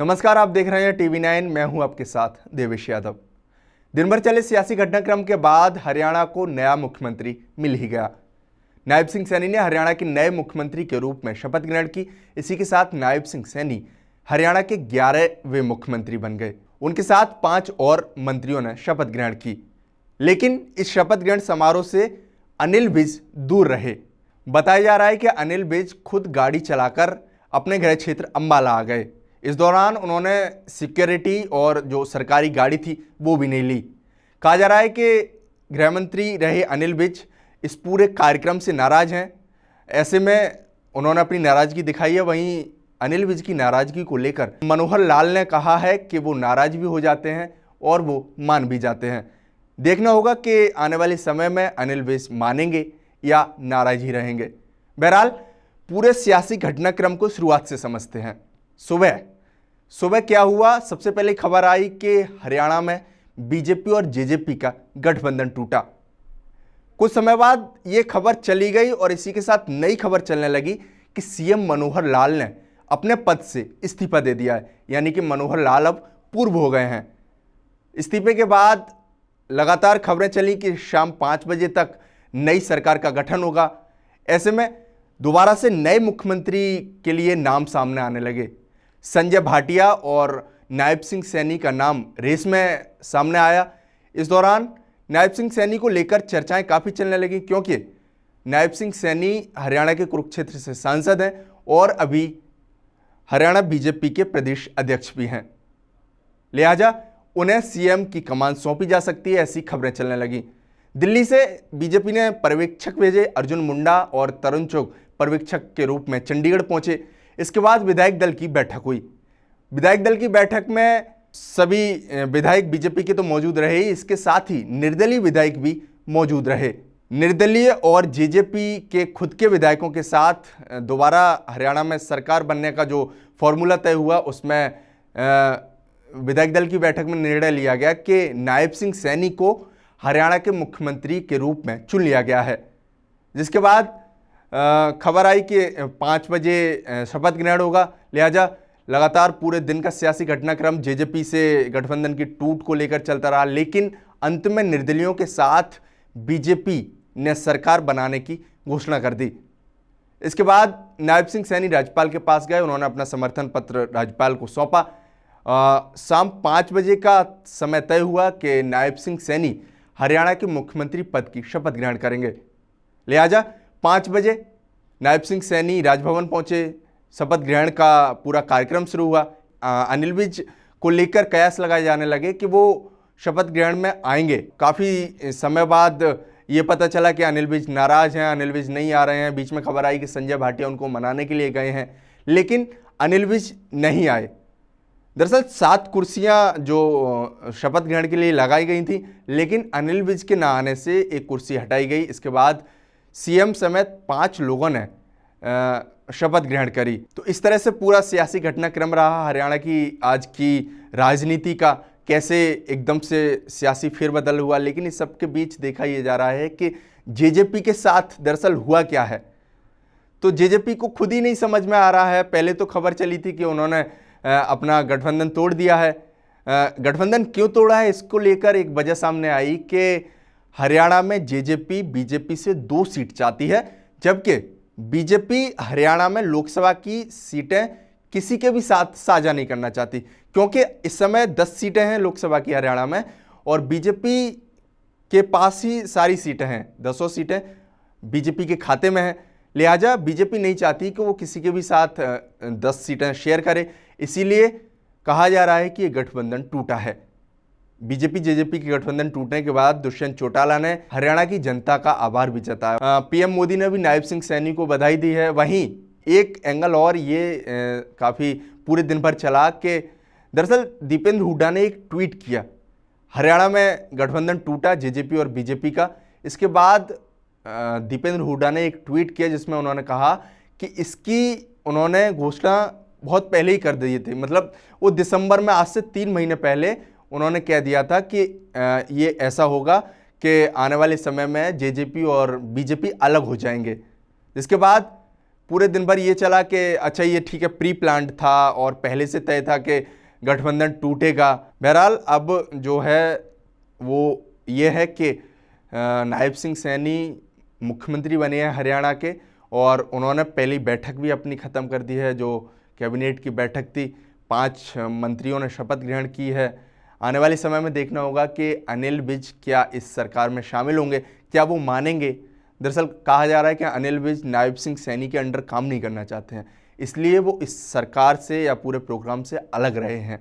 नमस्कार, आप देख रहे हैं TV9। मैं हूं आपके साथ देवेश यादव। दिन भर चले सियासी घटनाक्रम के बाद हरियाणा को नया मुख्यमंत्री मिल ही गया। नायब सिंह सैनी ने हरियाणा के नए मुख्यमंत्री के रूप में शपथ ग्रहण की। इसी के साथ नायब सिंह सैनी हरियाणा के 11वें मुख्यमंत्री बन गए। उनके साथ 5 और मंत्रियों ने शपथ ग्रहण की, लेकिन इस शपथ ग्रहण समारोह से अनिल विज दूर रहे। बताया जा रहा है कि अनिल विज खुद गाड़ी चलाकर अपने गृह क्षेत्र अंबाला आ गए। इस दौरान उन्होंने सिक्योरिटी और जो सरकारी गाड़ी थी वो भी नहीं ली। कहा जा रहा है कि गृह मंत्री रहे अनिल विज इस पूरे कार्यक्रम से नाराज हैं। ऐसे में उन्होंने अपनी नाराजगी दिखाई है। वहीं अनिल विज की नाराजगी को लेकर मनोहर लाल ने कहा है कि वो नाराज भी हो जाते हैं और वो मान भी जाते हैं। देखना होगा कि आने वाले समय में अनिल विज मानेंगे या नाराज ही रहेंगे। बहरहाल पूरे सियासी घटनाक्रम को शुरुआत से समझते हैं। सुबह क्या हुआ? सबसे पहले खबर आई कि हरियाणा में बीजेपी और जेजेपी का गठबंधन टूटा। कुछ समय बाद यह खबर चली गई और इसी के साथ नई खबर चलने लगी कि सीएम मनोहर लाल ने अपने पद से इस्तीफा दे दिया है, यानी कि मनोहर लाल अब पूर्व हो गए हैं। इस्तीफे के बाद लगातार खबरें चली कि शाम 5 बजे तक नई सरकार का गठन होगा। ऐसे में दोबारा से नए मुख्यमंत्री के लिए नाम सामने आने लगे। संजय भाटिया और नायब सिंह सैनी का नाम रेस में सामने आया। इस दौरान नायब सिंह सैनी को लेकर चर्चाएं काफ़ी चलने लगी, क्योंकि नायब सिंह सैनी हरियाणा के कुरुक्षेत्र से सांसद हैं और अभी हरियाणा बीजेपी के प्रदेश अध्यक्ष भी हैं। लिहाजा उन्हें सीएम की कमान सौंपी जा सकती है, ऐसी खबरें चलने लगी। दिल्ली से बीजेपी ने पर्यवेक्षक भेजे। अर्जुन मुंडा और तरुण चुग पर्यवेक्षक के रूप में चंडीगढ़ पहुंचे। इसके बाद विधायक दल की बैठक हुई। विधायक दल की बैठक में सभी विधायक बीजेपी के तो मौजूद रहे, इसके साथ ही निर्दलीय विधायक भी मौजूद रहे। निर्दलीय और जेजेपी के खुद के विधायकों के साथ दोबारा हरियाणा में सरकार बनने का जो फॉर्मूला तय हुआ, उसमें विधायक दल की बैठक में निर्णय लिया गया कि नायब सिंह सैनी को हरियाणा के मुख्यमंत्री के रूप में चुन लिया गया है। जिसके बाद खबर आई कि 5 बजे शपथ ग्रहण होगा। लिहाजा लगातार पूरे दिन का सियासी घटनाक्रम जेजेपी से गठबंधन की टूट को लेकर चलता रहा, लेकिन अंत में निर्दलीयों के साथ बीजेपी ने सरकार बनाने की घोषणा कर दी। इसके बाद नायब सिंह सैनी राज्यपाल के पास गए। उन्होंने अपना समर्थन पत्र राज्यपाल को सौंपा। शाम 5 बजे का समय तय हुआ कि नायब सिंह सैनी हरियाणा के मुख्यमंत्री पद की शपथ ग्रहण करेंगे। लिहाजा 5 बजे नायब सिंह सैनी राजभवन पहुंचे। शपथ ग्रहण का पूरा कार्यक्रम शुरू हुआ। अनिल विज को लेकर कयास लगाए जाने लगे कि वो शपथ ग्रहण में आएंगे। काफ़ी समय बाद ये पता चला कि अनिल विज नाराज हैं, अनिल विज नहीं आ रहे हैं। बीच में खबर आई कि संजय भाटिया उनको मनाने के लिए गए हैं, लेकिन अनिल विज नहीं आए। दरअसल 7 कुर्सियां जो शपथ ग्रहण के लिए लगाई गई थी, लेकिन अनिल विज के ना आने से एक कुर्सी हटाई गई। इसके बाद सीएम समेत 5 लोगों ने शपथ ग्रहण करी। तो इस तरह से पूरा सियासी घटनाक्रम रहा हरियाणा की आज की राजनीति का, कैसे एकदम से सियासी फेरबदल हुआ। लेकिन इस सब के बीच देखा यह जा रहा है कि जेजेपी के साथ दरअसल हुआ क्या है, तो जेजेपी को खुद ही नहीं समझ में आ रहा है। पहले तो खबर चली थी कि उन्होंने अपना गठबंधन तोड़ दिया है। गठबंधन क्यों तोड़ा है, इसको लेकर एक वजह सामने आई कि हरियाणा में जेजेपी बीजेपी से 2 सीट चाहती है, जबकि बीजेपी हरियाणा में लोकसभा की सीटें किसी के भी साथ साझा नहीं करना चाहती, क्योंकि इस समय 10 सीटें हैं लोकसभा की हरियाणा में और बीजेपी के पास ही सारी सीटें हैं। 10 सीटें बीजेपी के खाते में हैं। लिहाजा बीजेपी नहीं चाहती कि वो किसी के भी साथ 10 सीटें शेयर करे। इसीलिए कहा जा रहा है कि ये गठबंधन टूटा है। बीजेपी जेजेपी के गठबंधन टूटने के बाद दुष्यंत चौटाला ने हरियाणा की जनता का आभार भी जताया। पीएम मोदी ने भी नायब सिंह सैनी को बधाई दी है। वहीं एक एंगल और ये काफ़ी पूरे दिन भर चला कि दरअसल दीपेंद्र हुड्डा ने एक ट्वीट किया, हरियाणा में गठबंधन टूटा जेजेपी और बीजेपी का। इसके बाद दीपेंद्र हुड्डा ने एक ट्वीट किया जिसमें उन्होंने कहा कि इसकी उन्होंने घोषणा बहुत पहले ही कर दी थी। मतलब वो दिसंबर में, आज से 3 महीने पहले उन्होंने कह दिया था कि ये ऐसा होगा कि आने वाले समय में जेजेपी और बीजेपी अलग हो जाएंगे। जिसके बाद पूरे दिन भर ये चला कि अच्छा ये ठीक है, प्री प्लान्ड था और पहले से तय था कि गठबंधन टूटेगा। बहरहाल अब जो है वो ये है कि नायब सिंह सैनी मुख्यमंत्री बने हैं हरियाणा के, और उन्होंने पहली बैठक भी अपनी ख़त्म कर दी है, जो कैबिनेट की बैठक थी। 5 मंत्रियों ने शपथ ग्रहण की है। आने वाले समय में देखना होगा कि अनिल विज क्या इस सरकार में शामिल होंगे, क्या वो मानेंगे। दरअसल कहा जा रहा है कि अनिल विज नायब सिंह सैनी के अंडर काम नहीं करना चाहते हैं, इसलिए वो इस सरकार से या पूरे प्रोग्राम से अलग रहे हैं।